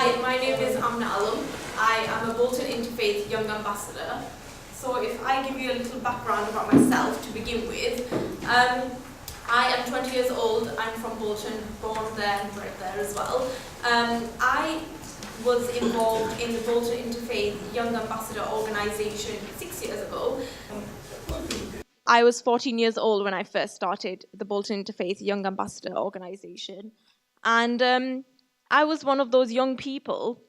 Hi, my name is Aamna. I am a Bolton Interfaith Young Ambassador. So if I give you a little background about myself to begin with, I am 20 years old. I'm from Bolton, born there and bred there as well. I was involved in the Bolton Interfaith Young Ambassador organisation 6 years ago. I was 14 years old when I first started the Bolton Interfaith Young Ambassador organisation. And I was one of those young people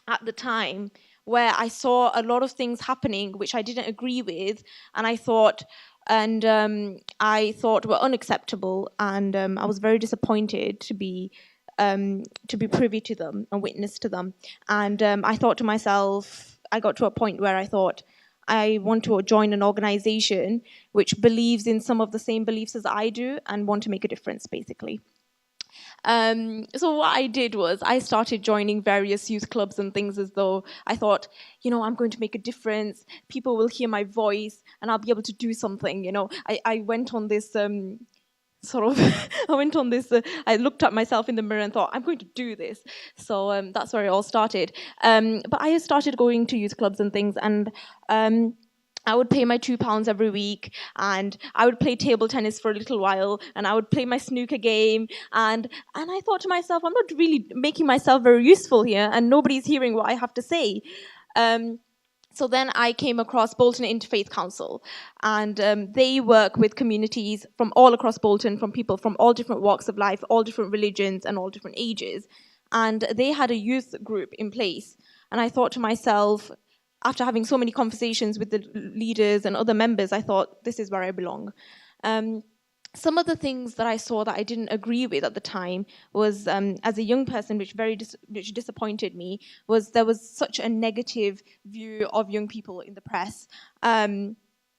at the time where I saw a lot of things happening which I didn't agree with, and I thought were unacceptable, and I was very disappointed to be privy to them and witness to them. And I thought to myself, I got to a point where I thought, I want to join an organization which believes in some of the same beliefs as I do and want to make a difference, basically. So what I did was I started joining various youth clubs and things, as though I thought, I'm going to make a difference. People will hear my voice and I'll be able to do something. I went on this I looked at myself in the mirror and thought, I'm going to do this. So that's where it all started. But I started going to youth clubs and things, and I would pay my £2 every week, and I would play table tennis for a little while, and I would play my snooker game, and I thought to myself, I'm not really making myself very useful here, and nobody's hearing what I have to say. So then I came across Bolton Interfaith Council, and they work with communities from all across Bolton, from people from all different walks of life, all different religions, and all different ages. And they had a youth group in place, and I thought to myself, after having so many conversations with the leaders and other members, I thought, this is where I belong. Some of the things that I saw that I didn't agree with at the time was, as a young person, which disappointed me, was there was such a negative view of young people in the press. I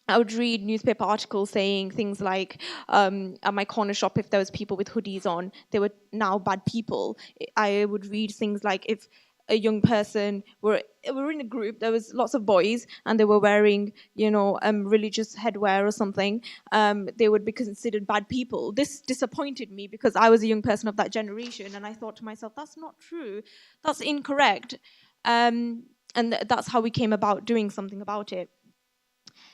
would read newspaper articles saying things like, at my corner shop, if there was people with hoodies on, they were now bad people. I would read things like, if a young person were in a group, there was lots of boys, and they were wearing, religious headwear or something, they would be considered bad people. This disappointed me because I was a young person of that generation, and I thought to myself, that's not true, that's incorrect. And that's how we came about doing something about it.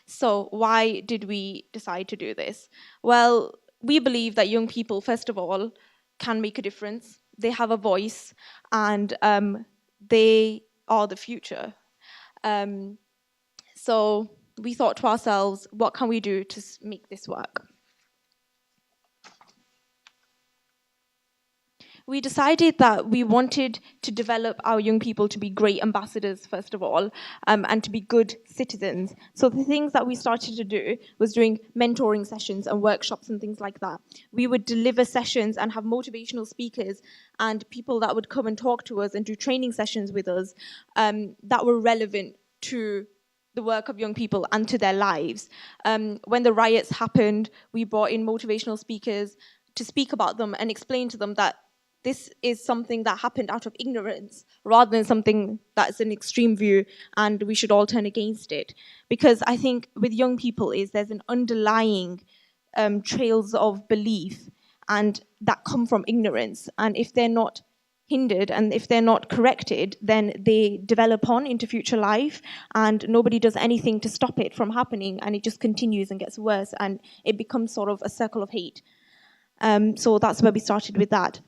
So why did we decide to do this? Well, we believe that young people, first of all, can make a difference. They have a voice, and they are the future. So we thought to ourselves, what can we do to make this work? We decided that we wanted to develop our young people to be great ambassadors, first of all, and to be good citizens. So the things that we started to do was doing mentoring sessions and workshops and things like that. We would deliver sessions and have motivational speakers and people that would come and talk to us and do training sessions with us that were relevant to the work of young people and to their lives. When the riots happened, we brought in motivational speakers to speak about them and explain to them that this is something that happened out of ignorance rather than something that's an extreme view, and we should all turn against it. Because I think with young people there's an underlying trails of belief and that come from ignorance. And if they're not hindered and if they're not corrected, then they develop on into future life, and nobody does anything to stop it from happening, and it just continues and gets worse, and it becomes sort of a circle of hate. So that's where we started with that.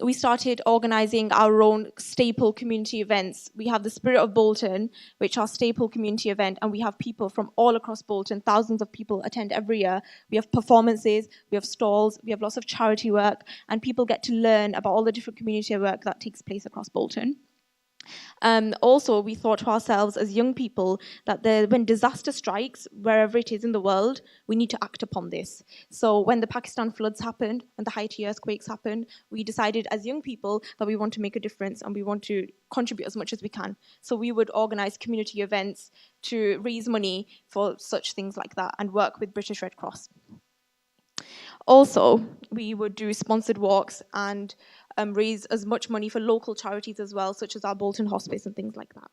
We started organising our own staple community events. We have the Spirit of Bolton, which are staple community event, and we have people from all across Bolton. Thousands of people attend every year. We have performances, we have stalls, we have lots of charity work, and people get to learn about all the different community work that takes place across Bolton. Also, we thought to ourselves as young people that when disaster strikes, wherever it is in the world, we need to act upon this. So when the Pakistan floods happened, when the Haiti earthquakes happened, we decided as young people that we want to make a difference and we want to contribute as much as we can. So we would organise community events to raise money for such things like that and work with British Red Cross. Also, we would do sponsored walks and raise as much money for local charities as well, such as our Bolton Hospice and things like that.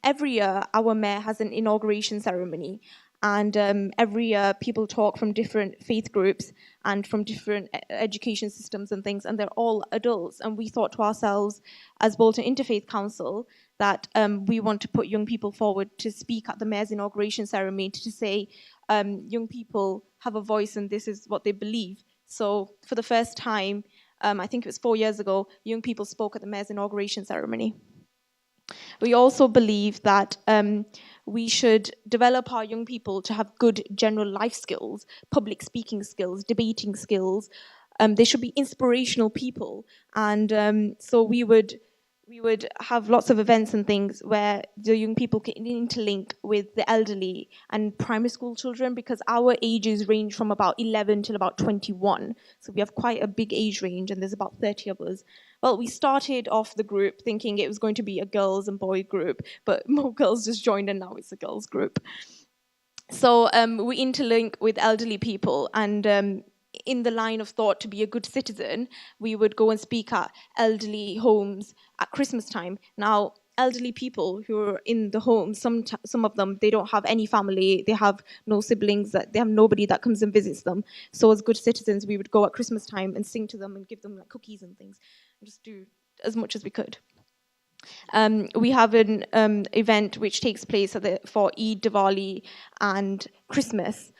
Every year, our mayor has an inauguration ceremony, And every year, people talk from different faith groups and from different education systems and things, and they're all adults. And we thought to ourselves, as Bolton Interfaith Council, that we want to put young people forward to speak at the mayor's inauguration ceremony to say young people have a voice and this is what they believe. So for the first time, I think it was 4 years ago, young people spoke at the mayor's inauguration ceremony. We also believe that we should develop our young people to have good general life skills, public speaking skills, debating skills. They should be inspirational people. And so we would have lots of events and things where the young people can interlink with the elderly and primary school children, because our ages range from about 11 till about 21. So we have quite a big age range, and there's about 30 of us. Well, we started off the group thinking it was going to be a girls and boy group, but more girls just joined and now it's a girls group. So we interlink with elderly people, and in the line of thought to be a good citizen, we would go and speak at elderly homes at Christmas time. Now, elderly people who are in the home, some of them, they don't have any family, they have no siblings, they have nobody that comes and visits them. So as good citizens, we would go at Christmas time and sing to them and give them like cookies and things, and just do as much as we could. We have an event which takes place for Eid, Diwali, and Christmas,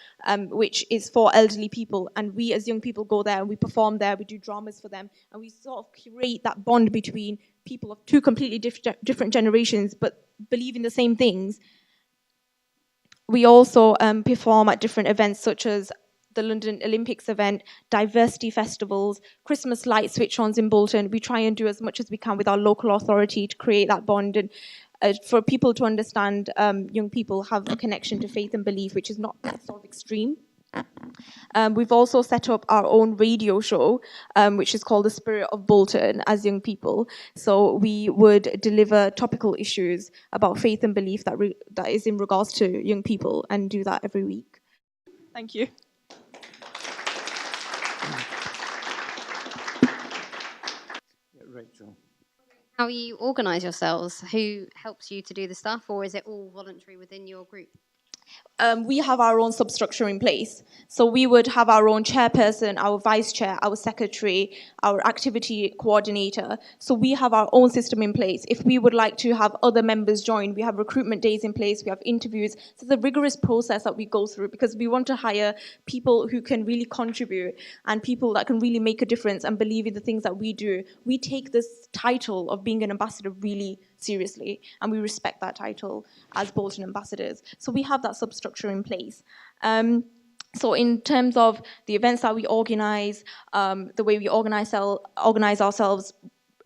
which is for elderly people. And we as young people go there and we perform there, we do dramas for them, and we sort of create that bond between people of two completely different generations, but believe in the same things. We also perform at different events such as the London Olympics event, diversity festivals, Christmas light switch-ons in Bolton. We try and do as much as we can with our local authority to create that bond and for people to understand young people have a connection to faith and belief, which is not sort of extreme. We've also set up our own radio show, which is called The Spirit of Bolton, as young people. So we would deliver topical issues about faith and belief that is in regards to young people, and do that every week. Thank you. Rachel. How you organise yourselves? Who helps you to do the stuff, or is it all voluntary within your group? We have our own substructure in place. So we would have our own chairperson, our vice chair, our secretary, our activity coordinator. So we have our own system in place. If we would like to have other members join, we have recruitment days in place, we have interviews. So it's a rigorous process that we go through, because we want to hire people who can really contribute and people that can really make a difference and believe in the things that we do. We take this title of being an ambassador really seriously, and we respect that title as Bolton ambassadors. So we have that substructure in place. So in terms of the events that we organize, the way we organize ourselves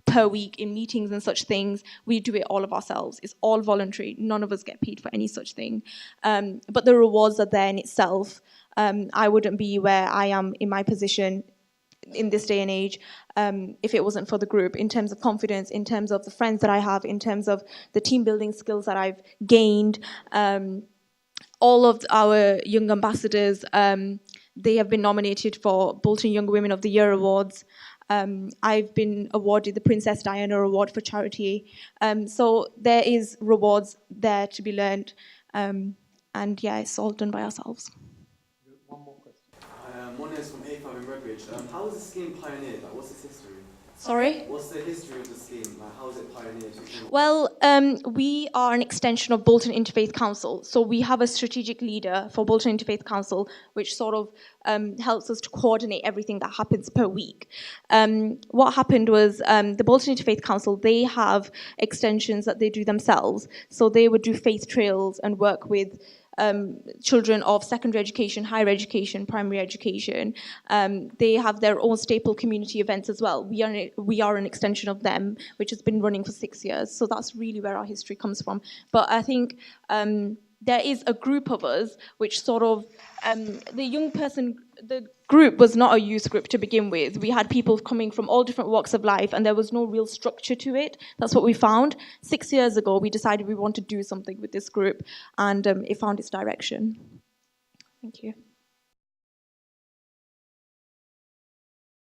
per week in meetings and such things, we do it all of ourselves. It's all voluntary. None of us get paid for any such thing. But the rewards are there in itself. I wouldn't be where I am in my position in this day and age if it wasn't for the group, in terms of confidence, in terms of the friends that I have, in terms of the team building skills that I've gained. All of our young ambassadors, they have been nominated for Bolton Young Women of the Year awards. I've been awarded the Princess Diana Award for charity. So there is rewards there to be learned. And yeah, it's all done by ourselves. One more question. One is from A5 in Redbridge. How was the scheme pioneered? Like, what's its history? Sorry? What's the history of the scheme? Like, how was it pioneered? Well, we are an extension of Bolton Interfaith Council. So we have a strategic leader for Bolton Interfaith Council, which sort of helps us to coordinate everything that happens per week. What happened was the Bolton Interfaith Council, they have extensions that they do themselves. So they would do faith trails and work with children of secondary education, higher education, primary education. They have their own staple community events as well. We are an extension of them, which has been running for 6 years. So that's really where our history comes from. But I think there is a group of us which sort of, the group was not a youth group to begin with. We had people coming from all different walks of life, and there was no real structure to it. That's what we found. 6 years ago, we decided we want to do something with this group, and it found its direction. Thank you.